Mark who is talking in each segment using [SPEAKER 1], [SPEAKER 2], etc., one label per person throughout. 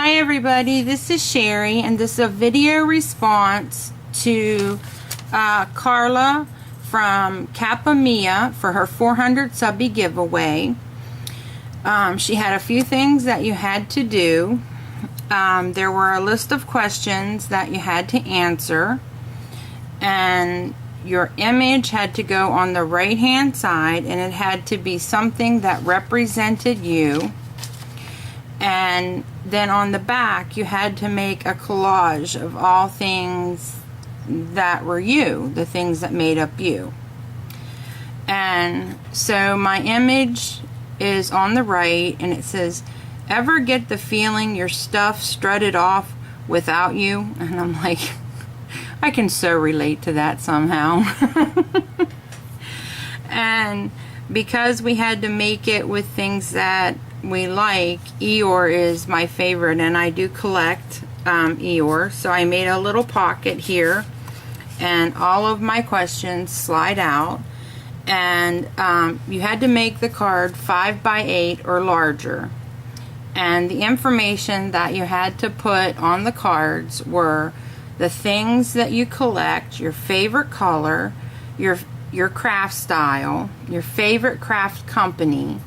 [SPEAKER 1] Hi everybody, this is Sherry, and this is a video response to Carla from Kapamia for her 400 Subbie giveaway. She had a few things that you had to do. There were a list of questions that you had to answer, and your image had to go on the right hand side, and it had to be something that represented you. And then on the back you had to make a collage of all things that were you, the things that made up you. And so my image is on the right, and it says, "Ever get the feeling your stuff strutted off without you?" And I'm like, I can so relate to that somehow. And because we had to make it with things that we like, Eeyore is my favorite, and I do collect Eeyore, so I made a little pocket here, and all of my questions slide out. And you had to make the card 5 by 8 or larger, and the information that you had to put on the cards were the things that you collect, your favorite color, your craft style, your favorite craft company,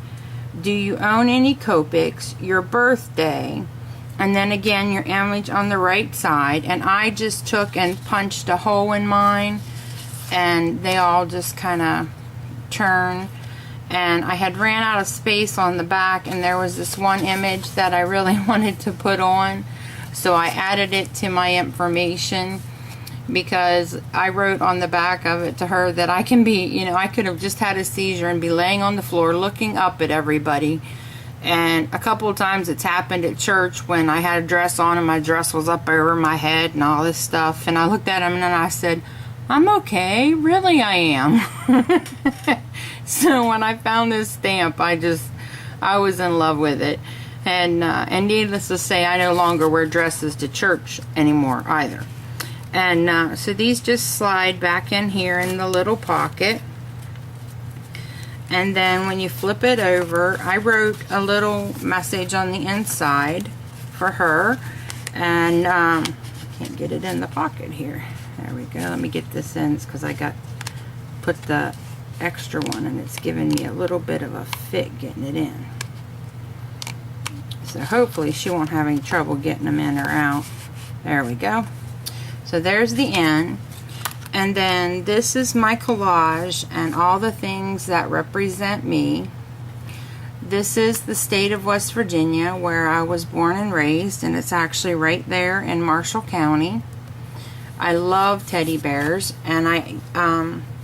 [SPEAKER 1] do you own any Copics, your birthday, and then again your image on the right side. And I just took and punched a hole in mine, and they all just kind of turn. And I had ran out of space on the back, and there was this one image that I really wanted to put on, so I added it to my information, because I wrote on the back of it to her that I can be, you know, I could have just had a seizure and be laying on the floor looking up at everybody. And a couple of times it's happened at church when I had a dress on and my dress was up over my head and all this stuff, and I looked at him and I said, "I'm okay, really I am." So when I found this stamp, I was in love with it. And needless to say, I no longer wear dresses to church anymore either. And so these just slide back in here in the little pocket. And then when you flip it over, I wrote a little message on the inside for her. And can't get it in the pocket here. There we go. Let me get this in, because I put the extra one, and it's giving me a little bit of a fit getting it in. So hopefully she won't have any trouble getting them in or out. There we go. So there's the end. And then this is my collage and all the things that represent me. This is the state of West Virginia, where I was born and raised, and it's actually right there in Marshall County. I love teddy bears, and I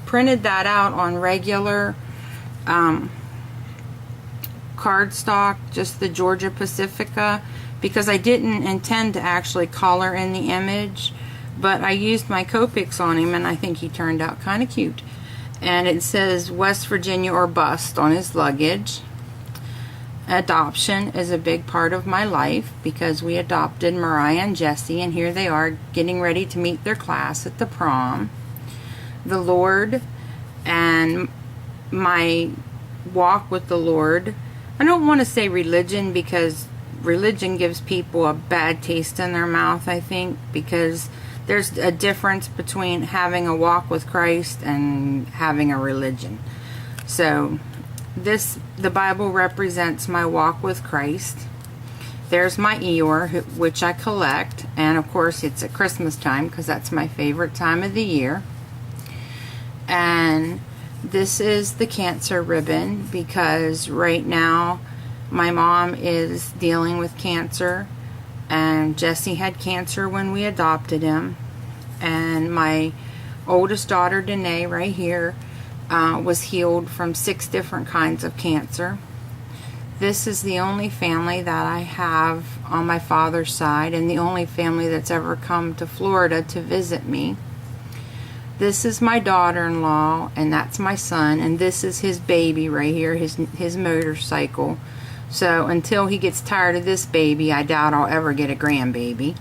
[SPEAKER 1] printed that out on regular cardstock, just the Georgia Pacifica, because I didn't intend to actually color in the image, but I used my Copics on him, and I think he turned out kind of cute. And it says West Virginia or bust on his luggage. Adoption is a big part of my life, because we adopted Mariah and Jesse, and here they are getting ready to meet their class at the prom. The Lord and my walk with the Lord. I don't want to say religion, because religion gives people a bad taste in their mouth, I think, because there's a difference between having a walk with Christ and having a religion. So the Bible represents my walk with Christ. There's my Eeyore, which I collect, and of course it's at Christmas time, because that's my favorite time of the year. And this is the cancer ribbon, because right now my mom is dealing with cancer, and Jesse had cancer when we adopted him, and my oldest daughter Danae right here was healed from 6 different kinds of cancer. This is the only family that I have on my father's side, and the only family that's ever come to Florida to visit me. This is my daughter-in-law, and that's my son, and this is his baby right here, his motorcycle. So until he gets tired of this baby, I doubt I'll ever get a grandbaby.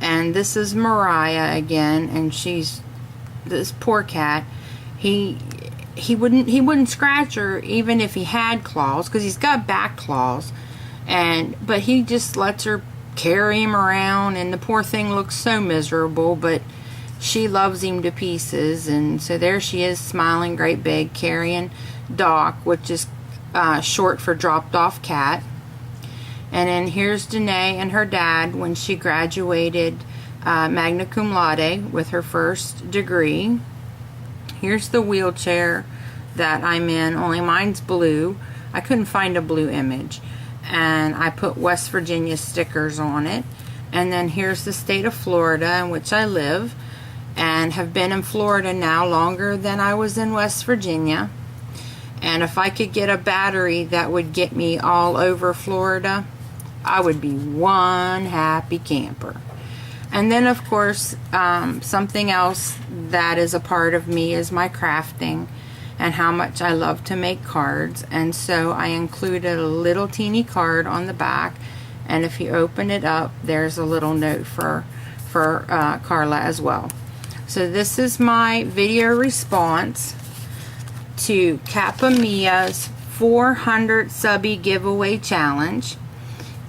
[SPEAKER 1] And this is Mariah again, and she's this poor cat. He wouldn't scratch her even if he had claws, because he's got back claws, but he just lets her carry him around, and the poor thing looks so miserable, but she loves him to pieces. And so there she is, smiling great big, carrying Doc, which is short for dropped off cat. And then here's Danae and her dad when she graduated magna cum laude with her first degree. Here's the wheelchair that I'm in, only mine's blue. I couldn't find a blue image, and I put West Virginia stickers on it. And then here's the state of Florida in which I live, and have been in Florida now longer than I was in West Virginia. And if I could get a battery that would get me all over Florida, I would be one happy camper. And then of course, something else that is a part of me is my crafting and how much I love to make cards. And so I included a little teeny card on the back, and if you open it up, there's a little note for Carla as well. So this is my video response to Kapamia's 400 Subbie giveaway challenge,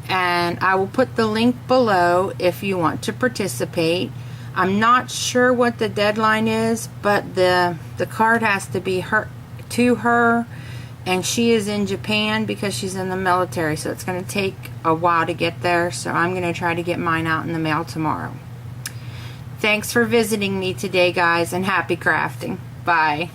[SPEAKER 1] and I will put the link below if you want to participate. I'm not sure what the deadline is, but the card has to be to her, and she is in Japan because she's in the military, so it's going to take a while to get there. So I'm going to try to get mine out in the mail tomorrow. Thanks for visiting me today, guys, and happy crafting. Bye.